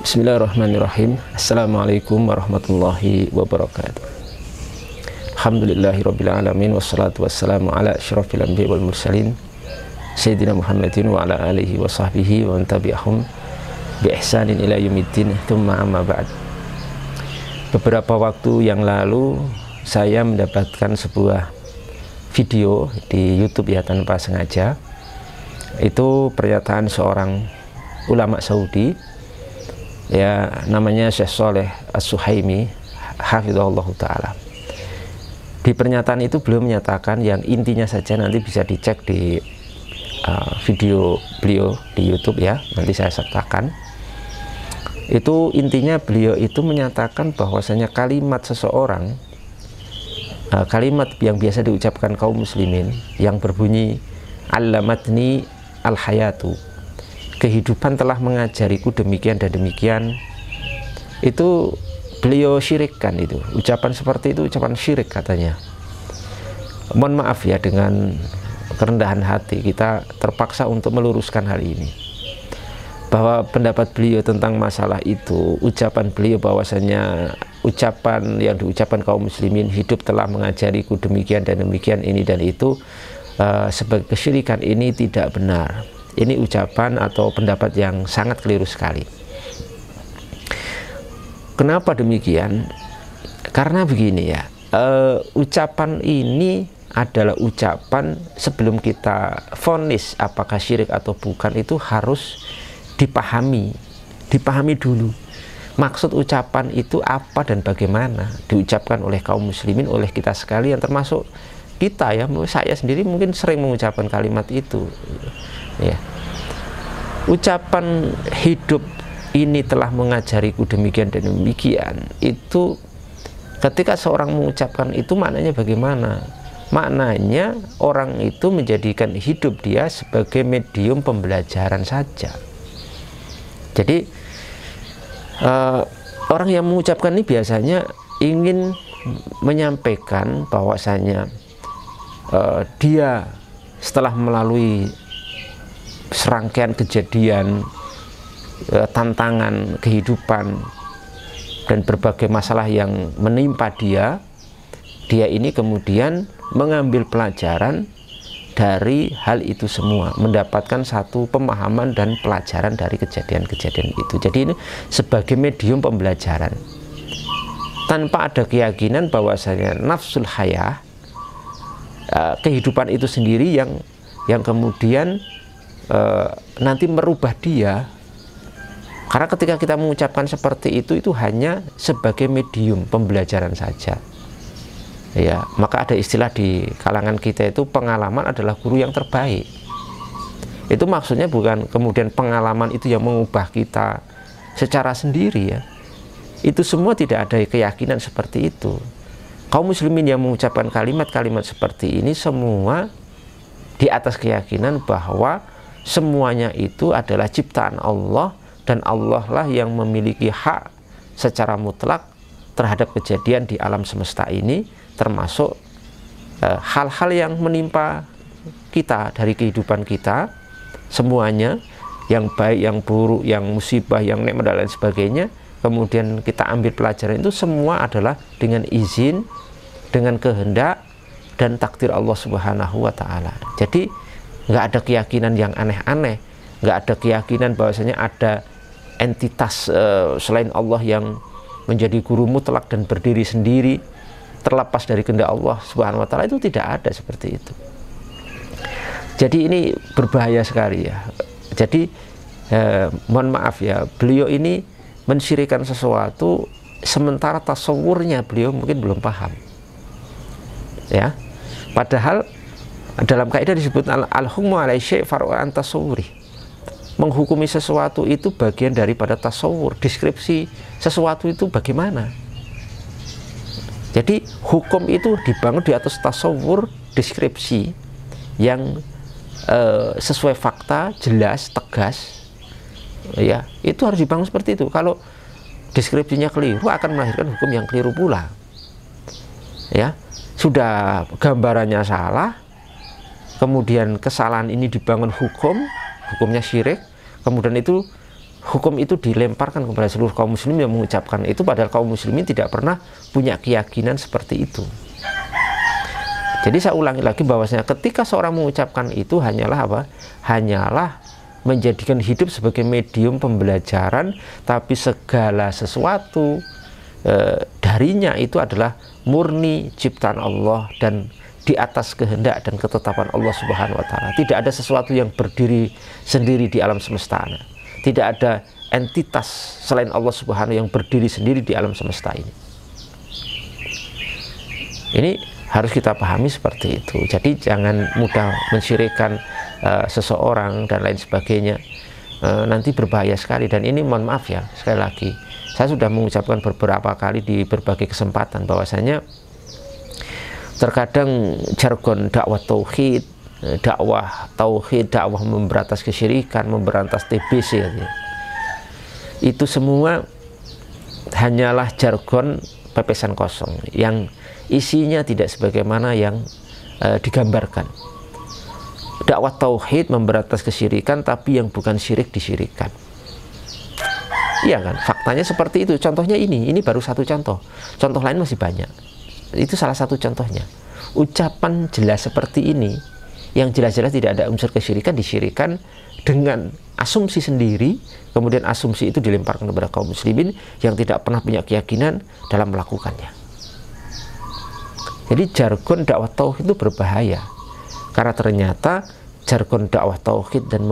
Bismillahirrahmanirrahim. Assalamualaikum warahmatullahi wabarakatuh. Alhamdulillahirrabbilalamin. Wassalatu wassalamu ala asyrafil anbiya wal mursalin Sayyidina Muhammadin wa ala alihi wa sahbihi wa tabi'ahum bi ihsanin ila yaumiddin. Tsumma amma ba'd. Beberapa waktu yang lalu saya mendapatkan sebuah video di YouTube ya, tanpa sengaja. Itu pernyataan seorang ulama Saudi ya, namanya Syekh Shaleh As-Suhaimi hafizahullah ta'ala. Di pernyataan itu beliau menyatakan yang intinya saja, nanti bisa dicek di video beliau di YouTube ya, nanti saya sertakan. Itu intinya beliau itu menyatakan bahwasanya kalimat seseorang, kalimat yang biasa diucapkan kaum muslimin yang berbunyi allamatni al-hayatu, kehidupan telah mengajariku demikian dan demikian, itu beliau syirikkan. Itu ucapan seperti itu ucapan syirik katanya. Mohon maaf ya, dengan kerendahan hati kita terpaksa untuk meluruskan hal ini, bahwa pendapat beliau tentang masalah itu, ucapan beliau bahwasanya ucapan yang diucapkan kaum muslimin, hidup telah mengajariku demikian dan demikian, ini dan itu, sebagai kesyirikan, ini tidak benar. Ini ucapan atau pendapat yang sangat keliru sekali. Kenapa demikian? Karena begini ya, ucapan ini adalah ucapan sebelum kita vonis apakah syirik atau bukan, itu harus dipahami dulu. Maksud ucapan itu apa dan bagaimana diucapkan oleh kaum muslimin, oleh kita sekalian, termasuk kita ya. Saya sendiri mungkin sering mengucapkan kalimat itu ya. Ucapan hidup ini telah mengajariku demikian dan demikian, itu ketika seorang mengucapkan itu maknanya bagaimana? Maknanya orang itu menjadikan hidup dia sebagai medium pembelajaran saja. Jadi orang yang mengucapkan ini biasanya ingin menyampaikan bahwasanya dia setelah melalui serangkaian kejadian, tantangan kehidupan dan berbagai masalah yang menimpa dia ini kemudian mengambil pelajaran dari hal itu semua, mendapatkan satu pemahaman dan pelajaran dari kejadian-kejadian itu. Jadi ini sebagai medium pembelajaran, tanpa ada keyakinan bahwasanya nafsul hayah, kehidupan itu sendiri yang kemudian nanti merubah dia. Karena ketika kita mengucapkan seperti itu hanya sebagai medium pembelajaran saja ya. Maka ada istilah di kalangan kita itu, pengalaman adalah guru yang terbaik. Itu maksudnya bukan kemudian pengalaman itu yang mengubah kita secara sendiri ya. Itu semua tidak ada keyakinan seperti itu. Kaum muslimin yang mengucapkan kalimat-kalimat seperti ini semua di atas keyakinan bahwa semuanya itu adalah ciptaan Allah, dan Allah lah yang memiliki hak secara mutlak terhadap kejadian di alam semesta ini, termasuk hal-hal yang menimpa kita dari kehidupan kita semuanya, yang baik, yang buruk, yang musibah, yang nikmat dan lain sebagainya. Kemudian kita ambil pelajaran, itu semua adalah dengan izin, dengan kehendak dan takdir Allah Subhanahu wa ta'ala. Jadi nggak ada keyakinan yang aneh-aneh, nggak ada keyakinan bahwasanya ada entitas selain Allah yang menjadi guru mutlak dan berdiri sendiri terlepas dari kehendak Allah Subhanahu wa ta'ala. Itu tidak ada seperti itu. Jadi ini berbahaya sekali ya. Jadi mohon maaf ya, beliau ini mensyirikan sesuatu sementara tasawurnya beliau mungkin belum paham ya. Padahal dalam kaidah disebut al-hukmu ala syai' far'un an tasawwuri. Menghukumi sesuatu itu bagian daripada tasawur, deskripsi sesuatu itu bagaimana. Jadi hukum itu dibangun di atas tasawur, deskripsi yang sesuai fakta, jelas, tegas ya. Itu harus dibangun seperti itu. Kalau deskripsinya keliru akan melahirkan hukum yang keliru pula ya. Sudah gambarannya salah, kemudian kesalahan ini dibangun hukum, hukumnya syirik, kemudian itu hukum itu dilemparkan kepada seluruh kaum muslimin yang mengucapkan itu, padahal kaum muslimin tidak pernah punya keyakinan seperti itu. Jadi saya ulangi lagi bahwasanya ketika seorang mengucapkan itu hanyalah apa? Hanyalah menjadikan hidup sebagai medium pembelajaran, tapi segala sesuatu darinya itu adalah murni ciptaan Allah dan di atas kehendak dan ketetapan Allah Subhanahu wa taala. Tidak ada sesuatu yang berdiri sendiri di alam semesta. Tidak ada entitas selain Allah Subhanahu yang berdiri sendiri di alam semesta ini. Ini harus kita pahami seperti itu. Jadi jangan mudah mensyirikkan seseorang dan lain sebagainya. Nanti berbahaya sekali, dan ini mohon maaf ya, sekali lagi saya sudah mengucapkan beberapa kali di berbagai kesempatan bahwasanya terkadang jargon dakwah tauhid, dakwah memberantas kesyirikan, memberantas TBC itu semua hanyalah jargon pepesan kosong yang isinya tidak sebagaimana yang digambarkan. Dakwah tauhid memberantas kesyirikan, tapi yang bukan syirik disyirikan. Iya kan? Faktanya seperti itu. Contohnya ini baru satu contoh. Contoh lain masih banyak. Itu salah satu contohnya. Ucapan jelas seperti ini, yang jelas-jelas tidak ada unsur kesyirikan, disyirikan dengan asumsi sendiri, kemudian asumsi itu dilemparkan kepada kaum muslimin yang tidak pernah punya keyakinan dalam melakukannya. Jadi jargon dakwah tauhid itu berbahaya, karena ternyata jargon dakwah tauhid dan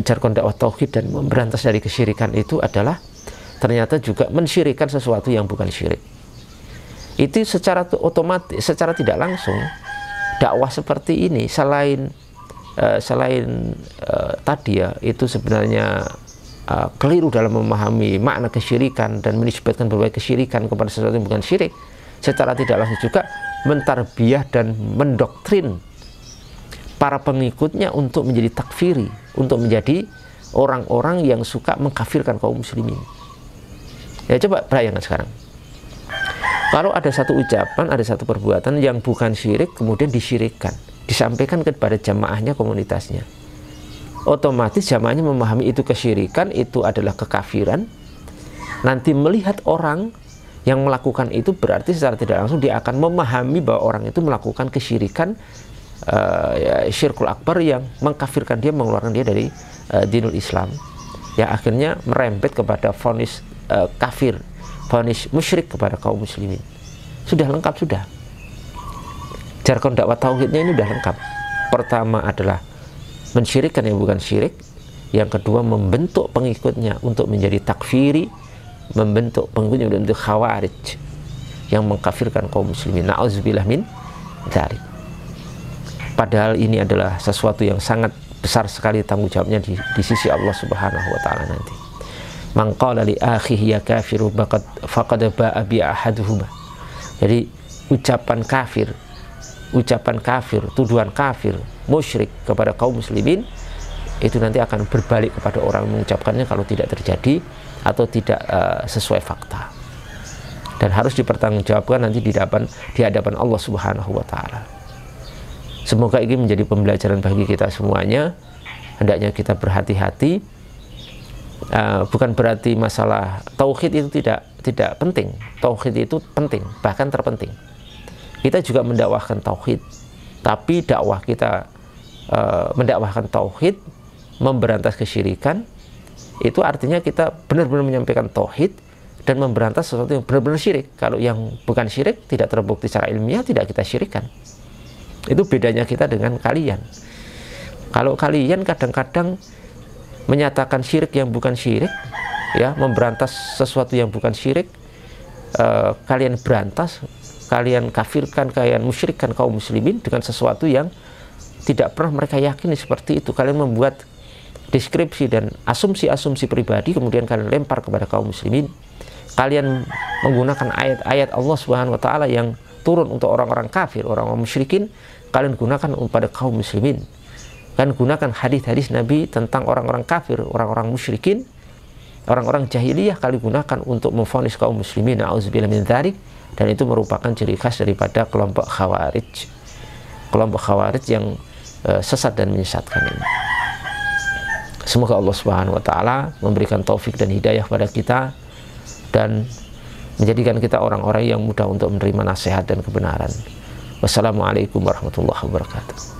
jargon dakwah tauhid dan memberantas dari kesyirikan itu adalah ternyata juga mensyirikan sesuatu yang bukan syirik. Itu secara otomatis, secara tidak langsung, dakwah seperti ini selain tadi ya, itu sebenarnya keliru dalam memahami makna kesyirikan dan menisbatkan berbagai kesyirikan kepada sesuatu yang bukan syirik, secara tidak langsung juga mentarbiyah dan mendoktrin para pengikutnya untuk menjadi takfiri, untuk menjadi orang-orang yang suka mengkafirkan kaum muslimin. Ya coba bayangkan sekarang, kalau ada satu ucapan, ada satu perbuatan yang bukan syirik kemudian disyirikkan, disampaikan kepada jamaahnya, komunitasnya, otomatis jamaahnya memahami itu kesyirikan, itu adalah kekafiran. Nanti melihat orang yang melakukan itu, berarti secara tidak langsung dia akan memahami bahwa orang itu melakukan kesyirikan, syirkul akbar, yang mengkafirkan dia, mengeluarkan dia dari dinul Islam, yang akhirnya merembet kepada vonis kafir, vonis musyrik kepada kaum muslimin. Sudah lengkap, sudah. Jargon dakwah tauhidnya ini sudah lengkap. Pertama adalah mensyirikkan yang bukan syirik, yang kedua membentuk pengikutnya untuk menjadi takfiri, membentuk pengikutnya untuk khawarij yang mengkafirkan kaum muslimin. Na'udzubillah min dzalik. Padahal ini adalah sesuatu yang sangat besar sekali tanggung jawabnya di sisi Allah Subhanahu wa taala nanti. Man qala li akhihi ya kafiru faqad ba'a bi ahaduhuma. Jadi ucapan kafir, tuduhan kafir, musyrik kepada kaum muslimin itu nanti akan berbalik kepada orang yang mengucapkannya kalau tidak terjadi atau tidak sesuai fakta, dan harus dipertanggungjawabkan nanti di hadapan Allah Subhanahu wa taala. Semoga ini menjadi pembelajaran bagi kita semuanya. Hendaknya kita berhati-hati. Bukan berarti masalah tauhid itu tidak penting. Tauhid itu penting, bahkan terpenting. Kita juga mendakwahkan tauhid, tapi dakwah kita mendakwahkan tauhid, memberantas kesyirikan, itu artinya kita benar-benar menyampaikan tauhid dan memberantas sesuatu yang benar-benar syirik. Kalau yang bukan syirik, tidak terbukti secara ilmiah, tidak kita syirikan. Itu bedanya kita dengan kalian. Kalau kalian kadang-kadang menyatakan syirik yang bukan syirik, ya, memberantas sesuatu yang bukan syirik, kalian berantas, kalian kafirkan, kalian musyrikkan kaum muslimin dengan sesuatu yang tidak pernah mereka yakini seperti itu. Kalian membuat deskripsi dan asumsi-asumsi pribadi, kemudian kalian lempar kepada kaum muslimin. Kalian menggunakan ayat-ayat Allah Subhanahu wa taala yang turun untuk orang-orang kafir, orang-orang musyrikin, kalian gunakan pada kaum muslimin. Kalian gunakan hadis-hadis Nabi tentang orang-orang kafir, orang-orang musyrikin, orang-orang jahiliyah, kalian gunakan untuk memvonis kaum muslimin. Na'udzubillah min dzalik. Dan itu merupakan ciri khas daripada kelompok khawarij. Kelompok khawarij yang sesat dan menyesatkan ini. Semoga Allah Subhanahu wa taala memberikan taufik dan hidayah pada kita dan menjadikan kita orang-orang yang mudah untuk menerima nasihat dan kebenaran. Wassalamualaikum warahmatullahi wabarakatuh.